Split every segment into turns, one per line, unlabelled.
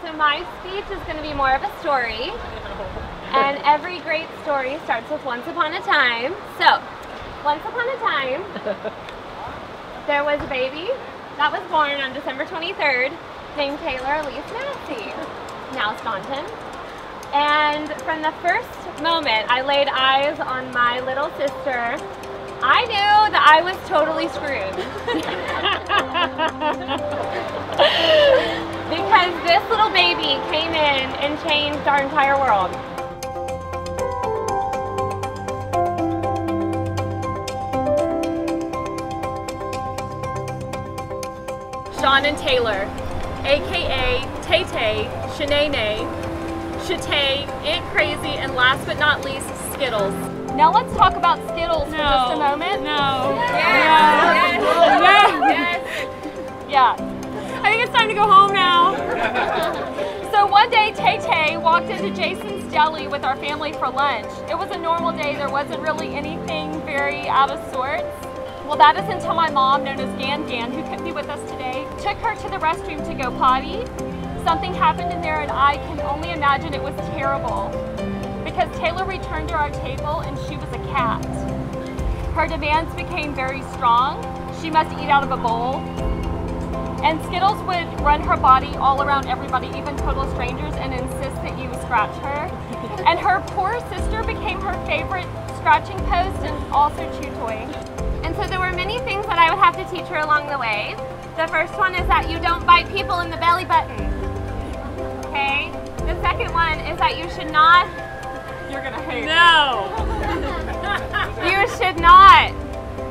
So my speech is going to be more of a story, and every great story starts with once upon a time. So, once upon a time, there was a baby that was born on December 23rd named Taylor Elise Massey, now Staunton. And from the first moment I laid eyes on my little sister, I knew that I was totally screwed. Because this little baby came in and changed our entire world. Sean and Taylor, aka Tay Tay, Shanae, Shatay, Aunt Crazy, and last but not least, Skittles. Now let's talk about Skittles for just a moment.
No.
Yes. Yes.
Yeah. I think it's time to go home now.
So one day, Tay Tay walked into Jason's Deli with our family for lunch. It was a normal day. There wasn't really anything very out of sorts. Well, that is until my mom, known as Gan Gan, who couldn't be with us today, took her to the restroom to go potty. Something happened in there, and I can only imagine it was terrible. Because Taylor returned to our table and she was a cat. Her demands became very strong. She must eat out of a bowl. And Skittles would run her body all around everybody, even total strangers, and insist that you scratch her. And her poor sister became her favorite scratching post and also chew toy. And so there were many things that I would have to teach her along the way. The first one is that you don't bite people in the belly button. Okay? The second one is that you should not... You're gonna hate
No.
You should not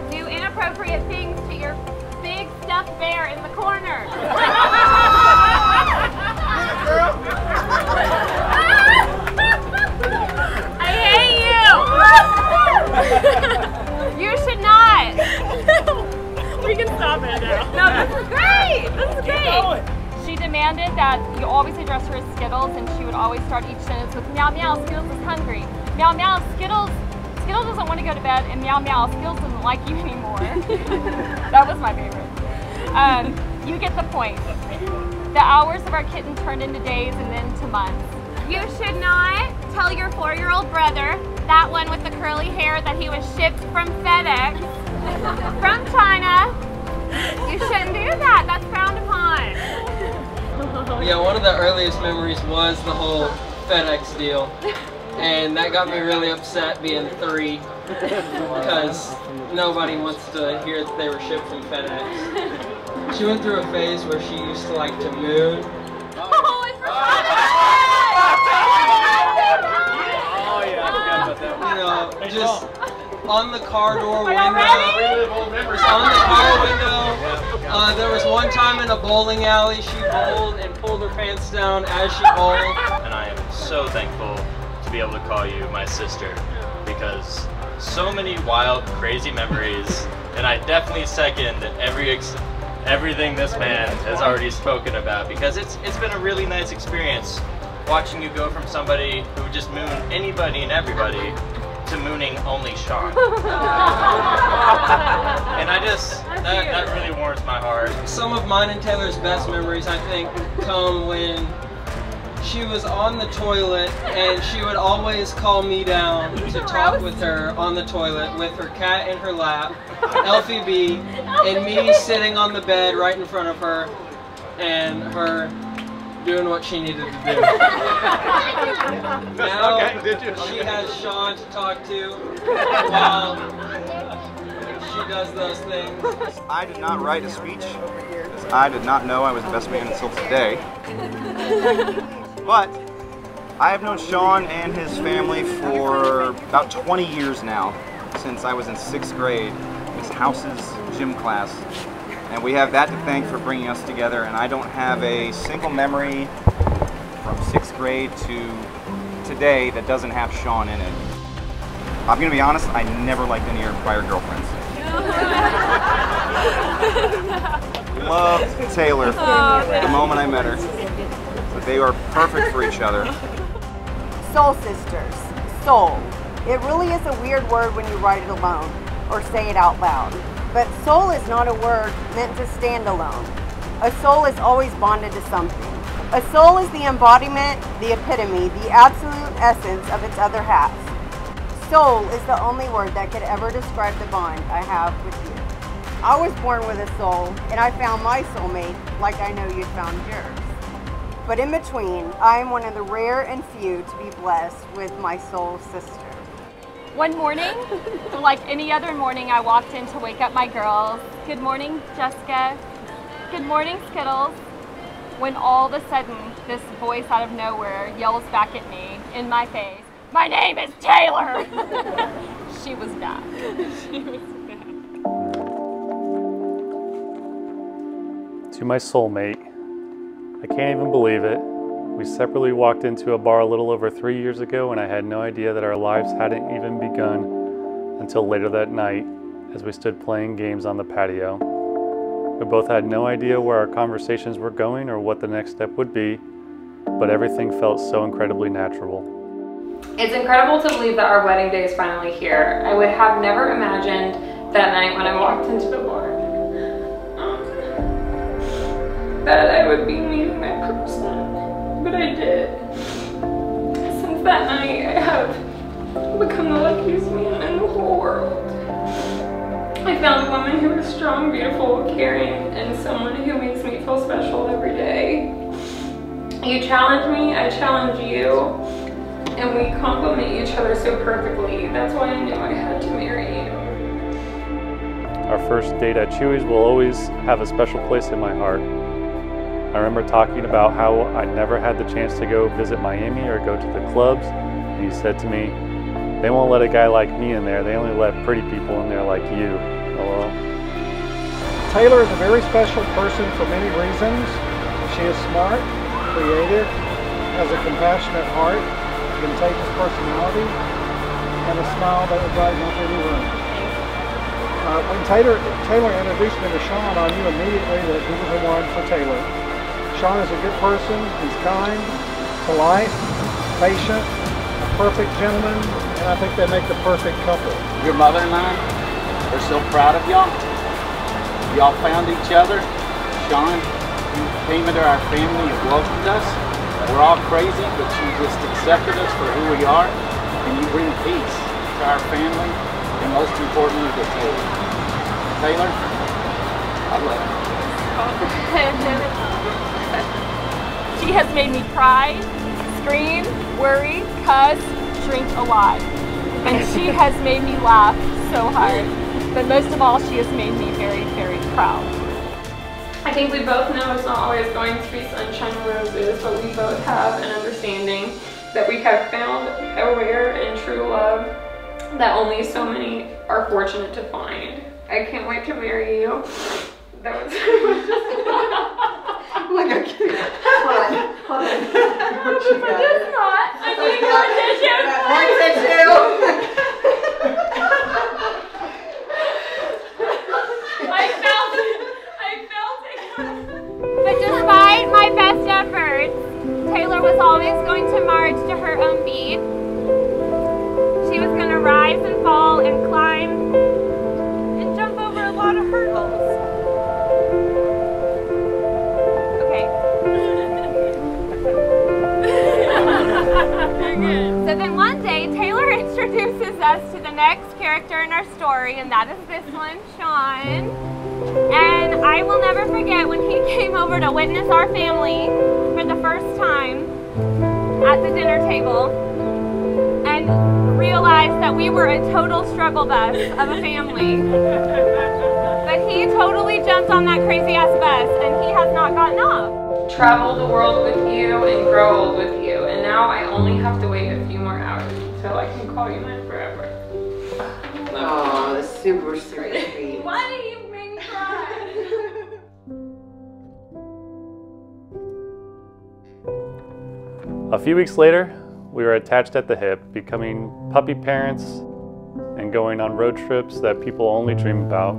do inappropriate things to your big stuffed bear in the corner. I hate you. You should not.
We can stop it now.
No, this is great. This is great. She demanded that you always address her as Skittles, and she would always start each sentence with meow meow, Skittles is hungry. Meow meow, Skittles doesn't want to go to bed, and meow meow, Skittles doesn't like you anymore. That was my favorite. You get the point. The hours of our kitten turned into days and then to months. You should not tell your 4-year-old brother, that one with the curly hair, that he was shipped from FedEx from China. You shouldn't do that. That's frowned upon.
Yeah, one of the earliest memories was the whole FedEx deal. And that got me really upset being 3 because nobody wants to hear that they were shipped from FedEx. She went through a phase where she used to like to moon.
Oh, I forgot
Oh yeah, I forgot about that one.
You know, just on the car door window.
Are y'all ready?
On the car window. There was one time in a bowling alley she bowled and pulled her pants down as she bowled.
And I am so thankful to be able to call you my sister, because so many wild, crazy memories, and I definitely second everything this man has already spoken about, because it's been a really nice experience watching you go from somebody who would just moon anybody and everybody to mooning only Sean. And that really warms my heart.
Some of mine and Taylor's best memories, I think, come when she was on the toilet and she would always call me down to talk with her on the toilet with her cat in her lap, Elfie B, and me sitting on the bed right in front of her and her doing what she needed to do. Now she has Sean to talk to while she does those things.
I did not write a speech. I did not know I was the best man until today. But I have known Sean and his family for about 20 years now, since I was in 6th grade, Miss House's gym class. And we have that to thank for bringing us together, and I don't have a single memory from 6th grade to today that doesn't have Sean in it. I'm going to be honest, I never liked any of your prior girlfriends. Loved Taylor the moment I met her, but they are perfect for each other.
Soul sisters, soul. It really is a weird word when you write it alone or say it out loud. But soul is not a word meant to stand alone. A soul is always bonded to something. A soul is the embodiment, the epitome, the absolute essence of its other half. Soul is the only word that could ever describe the bond I have with you. I was born with a soul, and I found my soulmate like I know you found yours. But in between, I am one of the rare and few to be blessed with my soul sister.
One morning, like any other morning, I walked in to wake up my girls. Good morning, Jessica. Good morning, Skittles. When all of a sudden, this voice out of nowhere yells back at me in my face, "My name is Taylor!" She was back. She was back.
To my soulmate, I can't even believe it. We separately walked into a bar a little over 3 years ago, and I had no idea that our lives hadn't even begun until later that night as we stood playing games on the patio. We both had no idea where our conversations were going or what the next step would be, but everything felt so incredibly natural.
It's incredible to believe that our wedding day is finally here. I would have never imagined that night when I walked into the bar that I would be meeting my person, but I did. Since that night, I have become the luckiest man in the whole world. I found a woman who is strong, beautiful, caring, and someone who makes me feel special every day. You challenge me, I challenge you, and we complement each other so perfectly. That's why I knew I had to marry you.
Our first date at Chewy's will always have a special place in my heart. I remember talking about how I never had the chance to go visit Miami or go to the clubs, and he said to me, "They won't let a guy like me in there, they only let pretty people in there like you." Hello.
Taylor is a very special person for many reasons. She is smart, creative, has a compassionate heart, contagious personality, and a smile that would brighten up any room. When Taylor introduced me to Sean, I knew immediately that he was the one for Taylor. Sean is a good person, he's kind, polite, patient, a perfect gentleman, and I think they make the perfect couple.
Your mother and I are so proud of y'all. Y'all found each other. Sean, you came into our family and welcomed us. We're all crazy, but you just accepted us for who we are, and you bring peace to our family, and most importantly to Taylor. Taylor, I love you.
She has made me cry, scream, worry, cuss, drink a lot. And she has made me laugh so hard. But most of all, she has made me very, very proud.
I think we both know it's not always going to be sunshine and roses, but we both have an understanding that we have found a rare and true love that only so many are fortunate to find. I can't wait to marry you. That was
Like a kid. Hold on.
It's not. I need more tissue.
More tissue.
I felt it. But despite my best efforts, Taylor was always going to march to her own beat. She was going to rise and fall and climb and jump over a lot of hurdles. So then one day, Taylor introduces us to the next character in our story, and that is this one, Sean. And I will never forget when he came over to witness our family for the first time at the dinner table and realized that we were a total struggle bus of a family. But he totally jumped on that crazy ass bus, and he has not gotten off.
Travel the world with you and grow old with you, and now I only have to wait a few more hours until I can call you mine forever.
Oh, that's super sweet.
Why do you make me cry?
A few weeks later, we were attached at the hip, becoming puppy parents and going on road trips that people only dream about.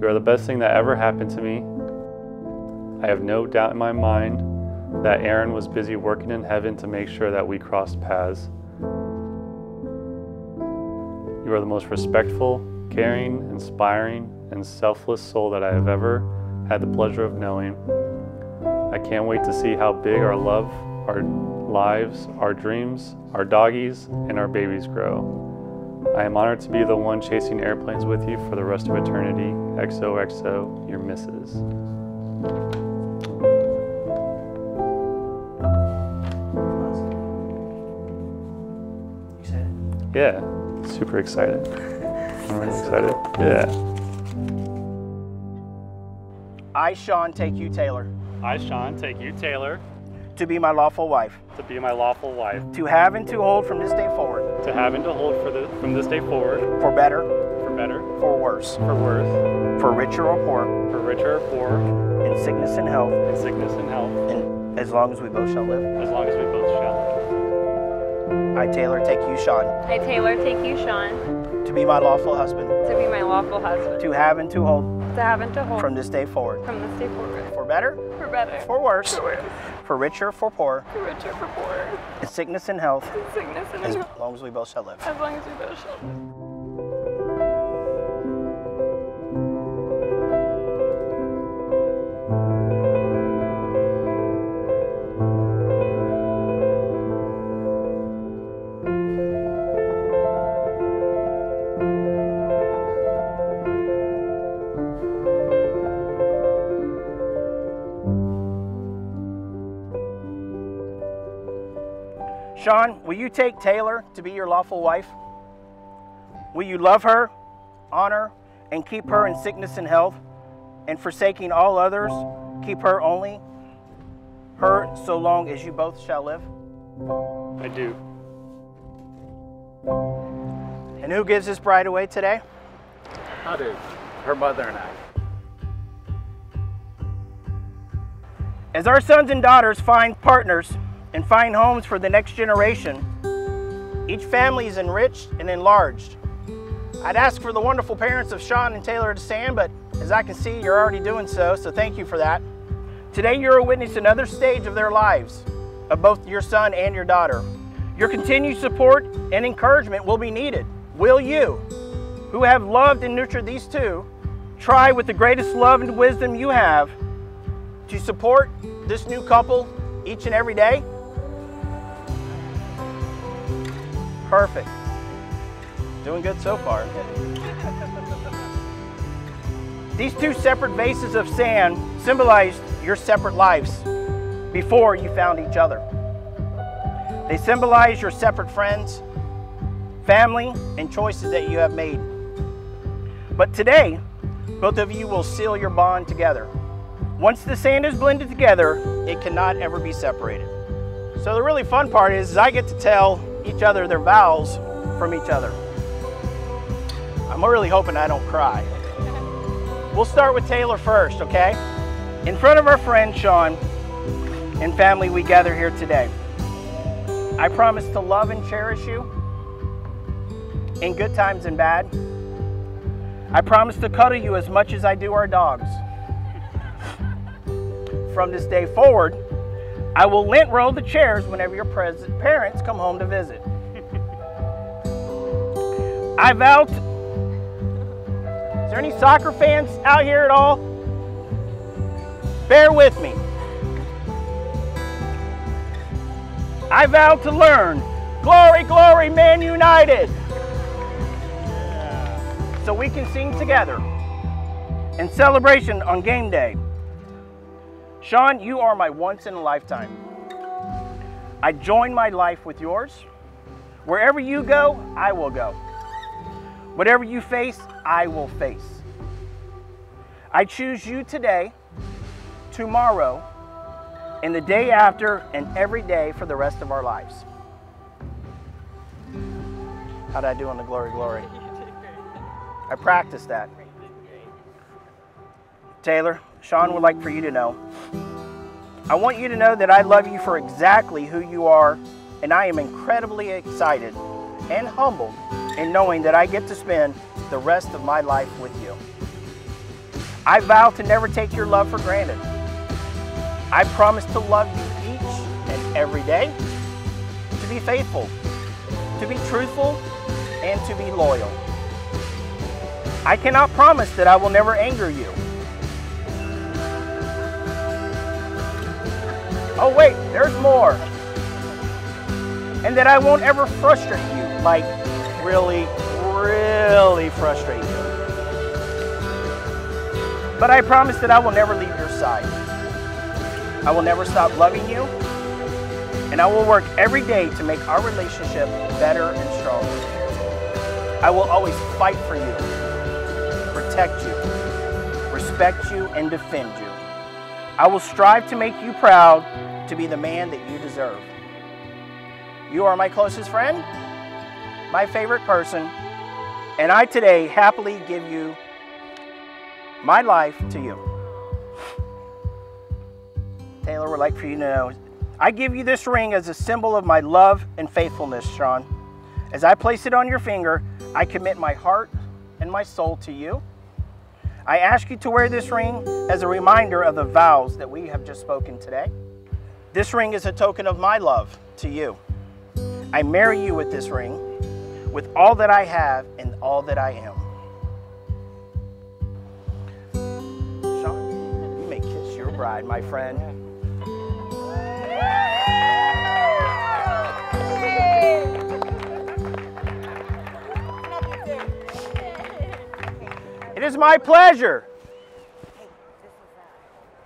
You are the best thing that ever happened to me. I have no doubt in my mind that Aaron was busy working in heaven to make sure that we crossed paths. You are the most respectful, caring, inspiring, and selfless soul that I have ever had the pleasure of knowing. I can't wait to see how big our love, our lives, our dreams, our doggies, and our babies grow. I am honored to be the one chasing airplanes with you for the rest of eternity. XOXO, your missus.
You said it?
Yeah, super excited. I'm really excited. Yeah.
I, Sean, take you, Taylor,
I, Sean, take you, Taylor,
to be my lawful wife,
to be my lawful wife,
to have and to hold from this day forward,
to have and to hold from this day forward,
for better,
for
worse,
for worse,
for richer or poor,
for richer or poor,
in sickness and health,
in sickness and health,
and as long as we both shall live.
as long as we both shall live.
I, Taylor, take you, Sean,
I, Taylor, take you, Sean,
to be my lawful husband,
to be my lawful husband,
to have and to hold
to have and to hold
from this day forward,
from this day forward,
for better,
for better,
for worse,
for worse,
for richer, for poor,
for richer, for poorer,
in sickness and health,
in sickness and
as
in health,
long as we both shall live.
as long as we both shall live.
Sean, will you take Taylor to be your lawful wife? Will you love her, honor, and keep her in sickness and health, and forsaking all others, keep her only, her so long as you both shall live?
I do.
And who gives this bride away today?
I do. Her mother and I.
As our sons and daughters find partners and find homes for the next generation, each family is enriched and enlarged. I'd ask for the wonderful parents of Sean and Taylor to stand, but as I can see, you're already doing so thank you for that. Today, you're a witness to another stage of their lives, of both your son and your daughter. Your continued support and encouragement will be needed. Will you, who have loved and nurtured these two, try with the greatest love and wisdom you have to support this new couple each and every day? Perfect. Doing good so far. These two separate vases of sand symbolized your separate lives before you found each other. They symbolize your separate friends, family, and choices that you have made. But today, both of you will seal your bond together. Once the sand is blended together, it cannot ever be separated. So the really fun part is I get to tell each other their vows from each other. I'm really hoping I don't cry. We'll start with Taylor first, okay? In front of our friend Sean and family, we gather here today. I promise to love and cherish you in good times and bad. I promise to cuddle you as much as I do our dogs. From this day forward, I will lint roll the chairs whenever your parents come home to visit. I vow to... Is there any soccer fans out here at all? Bear with me. I vow to learn. Glory, glory, Man United. So we can sing together in celebration on game day. Sean, you are my once in a lifetime. I join my life with yours. Wherever you go, I will go. Whatever you face, I will face. I choose you today, tomorrow, and the day after, and every day for the rest of our lives. How'd I do on the glory, glory? I practiced that. Taylor, Sean would like for you to know. I want you to know that I love you for exactly who you are, and I am incredibly excited and humbled in knowing that I get to spend the rest of my life with you. I vow to never take your love for granted. I promise to love you each and every day, to be faithful, to be truthful, and to be loyal. I cannot promise that I will never anger you, Oh wait, there's more. And that I won't ever frustrate you, like really, really frustrate you. But I promise that I will never leave your side. I will never stop loving you, and I will work every day to make our relationship better and stronger. I will always fight for you, protect you, respect you, and defend you. I will strive to make you proud, to be the man that you deserve. You are my closest friend, my favorite person, and I today happily give you my life to you. Taylor would like for you to know, I give you this ring as a symbol of my love and faithfulness, Sean. As I place it on your finger, I commit my heart and my soul to you. I ask you to wear this ring as a reminder of the vows that we have just spoken today. This ring is a token of my love to you. I marry you with this ring, with all that I have and all that I am. Sean, you may kiss your bride, my friend. It is my pleasure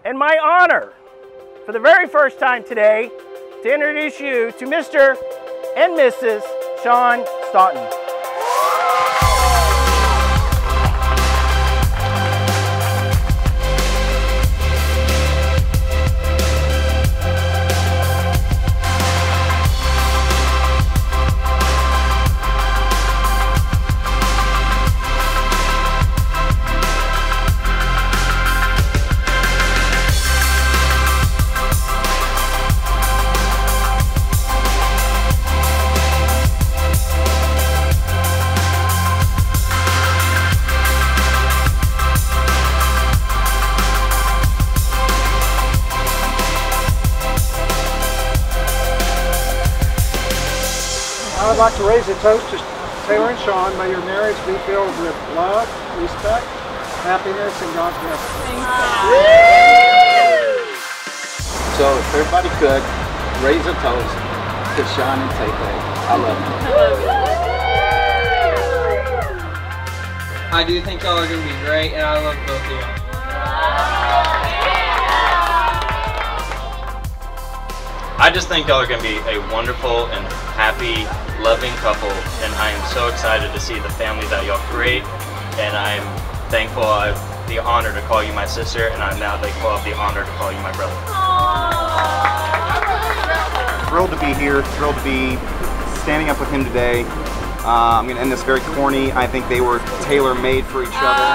and my honor for the very first time today to introduce you to Mr. and Mrs. Sean Staunton.
I would like to raise a toast to Taylor and Sean. May your marriage be filled with love, respect, happiness, and God's blessing.
So if everybody could, raise a toast to Sean and Taylor. I love you.
I do think y'all are going to be great, and I love both of y'all.
I just think y'all are going to be a wonderful and happy, loving couple, and I am so excited to see the family that y'all create, and I'm thankful I have the honor to call you my sister, and I'm now thankful I have the honor to call you my brother.
Thrilled to be here, thrilled to be standing up with him today. I'm going to end this very corny. I think they were tailor-made for each other.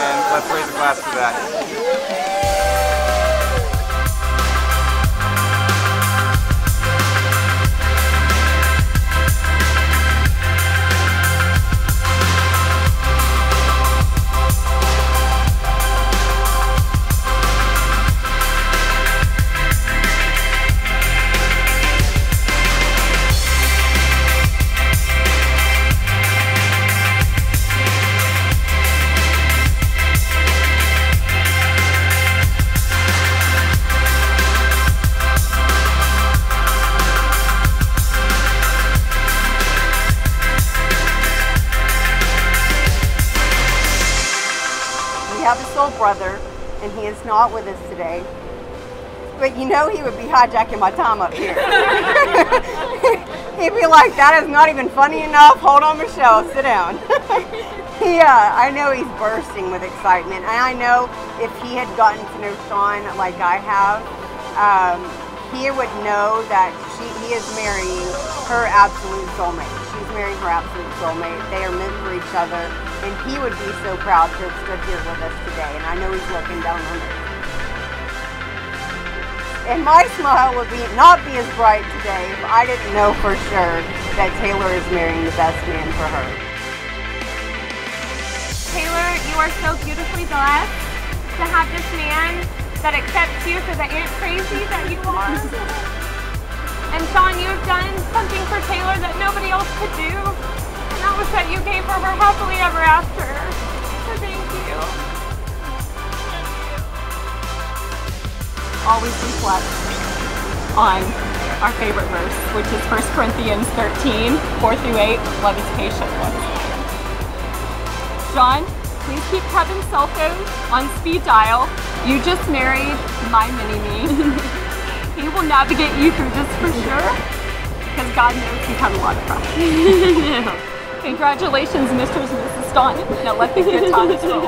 And let's raise a glass for that.
We have a soul brother, and he is not with us today. But you know he would be hijacking my time up here. He'd be like, that is not even funny enough. Hold on, Michelle, sit down. I know he's bursting with excitement. And I know if he had gotten to know Sean like I have, he would know that he is marrying her absolute soulmate. She's marrying her absolute soulmate. They are meant for each other. And he would be so proud to have stood here with us today. And I know he's looking down on us. And my smile would not be as bright today if I didn't know for sure that Taylor is marrying the best man for her.
Taylor, you are so beautifully blessed to have this man that accepts you for the ant crazy that you are. And Sean, you've done something for Taylor that nobody else could do. And that was that you gave her happily ever after. So thank you. always reflect on our favorite verse, which is 1 Corinthians 13, 4 through 8. Love is patient, love is kind. John, please keep Kevin's cell phone on speed dial. You just married my mini-me. He will navigate you through this for sure, because God knows he's had a lot of problems. Congratulations, Mr. and Mrs. Staunton. Now let the good times roll.